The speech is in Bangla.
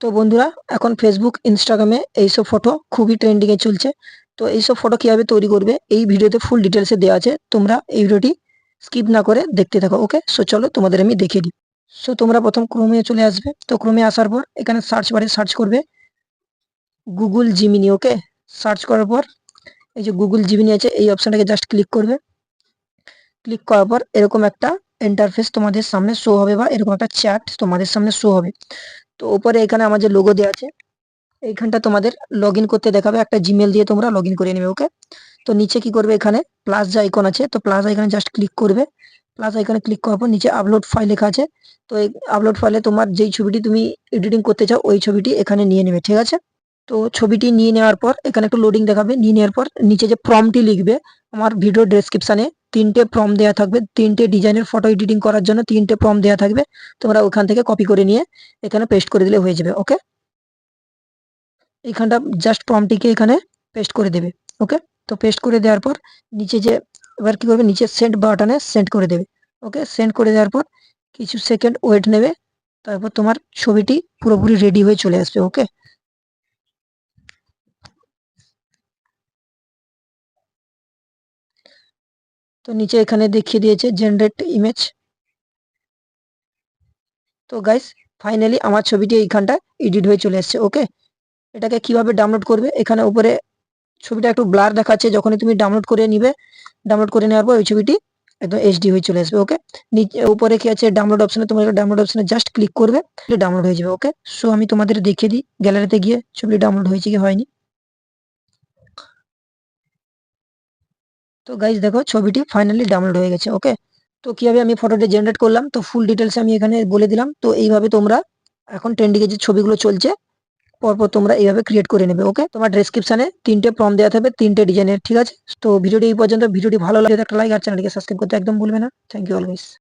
তো বন্ধুরা, এখন ফেসবুক ইনস্টাগ্রামে এইসব ফটো খুবই ট্রেন্ডিং এ চলছে। তো এইসব ফটো কিভাবে তৈরি করবে এই ভিডিওতে ফুল ডিটেলসে দেওয়া আছে। তোমরা এই ভিডিওটি স্কিপ না করে দেখতে থাকো। ওকে, সো চলো তোমাদের আমি দেখিয়ে দিই। সো তোমরা প্রথম ক্রোমে চলে আসবে। তো ক্রোমে আসার পর এখানে সার্চ বারে সার্চ করবে গুগল জিমিনি। ওকে, সার্চ করার পর এই যে গুগল জিমিনি আছে এই অপশনটাকে জাস্ট ক্লিক করবে। ক্লিক করার পর এরকম একটা ইন্টারফেস তোমাদের সামনে শো হবে, বা এরকম একটা চ্যাট তোমাদের সামনে শো হবে। তো উপরে এখানে আমার যে লোগো দেওয়া আছে এইখানটা তোমাদের লগ ইন করতে দেখাবে, একটা জিমেল দিয়ে তোমরা লগ ইন করে নেবে। ওকে, তো নিচে কি করবে, এখানে প্লাস যে আইকন আছে, তো প্লাস আইকনে জাস্ট ক্লিক করবে। প্লাস আইকনে ক্লিক করার পর নিচে আপলোড ফাইল লেখা আছে। তো এই আপলোড ফাইলে তোমার যেই ছবিটি তুমি এডিটিং করতে চাও ওই ছবিটি এখানে নিয়ে নেবে। ঠিক আছে, তো ছবিটি নিয়ে নেওয়ার পর এখানে একটু লোডিং দেখাবে। নিয়ে নেওয়ার পর নিচে যে প্রম্পটটি লিখবে, আমার ভিডিও ডেসক্রিপশনে 3টে প্রম্পট দেওয়া থাকবে। 3টে ডিজাইনের ফটো এডিটিং করার জন্য 3টে প্রম্পট দেওয়া থাকবে। তোমরা ওখান থেকে কপি করে নিয়ে এখানে পেস্ট করে দিলে হয়ে যাবে। ওকে, এইখানটা জাস্ট প্রম্পটিকে এখানে পেস্ট করে দেবে। ওকে, তো পেস্ট করে দেওয়ার পর নিচে যে এবার কি করবে, নিচে সেন্ড বাটনে সেন্ড করে দেবে। ওকে, সেন্ড করে দেওয়ার পর কিছু সেকেন্ড ওয়েট নেবে, তারপর তোমার ছবিটি পুরোপুরি রেডি হয়ে চলে আসবে। ওকে, তো নিচে এখানে দেখিয়ে দিয়েছে জেনারেট ইমেজ। তো গাইস, ফাইনালি আমার ছবিটি এইখানটা এডিট হয়ে চলে আসছে। ওকে, এটাকে কিভাবে ডাউনলোড করবে, এখানে উপরে ছবিটা একটু ব্লার দেখাচ্ছে, যখনই তুমি ডাউনলোড করে নিবে, ডাউনলোড করে নেওয়ার পর ওই ছবিটি একদম এইচডি হয়ে চলে আসবে। ওকে, নিচে উপরে কি আছে ডাউনলোড অপশনে, তোমরা ডাউনলোড অপশনে জাস্ট ক্লিক করবে, ডাউনলোড হয়ে যাবে। ওকে, সো আমি তোমাদের দেখিয়ে দিই গ্যালারিতে গিয়ে ছবিটি ডাউনলোড হয়েছে কি হয়নি। তো গাইজ দেখো ছবিটি ফাইনালি ডাউনলোড হয়ে গেছে। ওকে, তো কিভাবে আমি ফটোটি জেনারেট করলাম তো ফুল ডিটেলস আমি এখানে বলে দিলাম। তো এইভাবে তোমরা এখন ট্রেন্ডিং এ যে ছবিগুলো চলছে পরপর তোমরা এইভাবে ক্রিয়েট করে নেবে। ওকে, তোমার ডেসক্রিপশনে 3টে প্রম্পট দেওয়া থাকবে, 3টে ডিজাইনের। ঠিক আছে, তো ভিডিওটি এই পর্যন্ত। ভিডিওটি ভালো লাগে একটা লাইক, আর চ্যানেলটিকে সাবস্ক্রাইব করতে একদম ভুলবে না। Thank you always.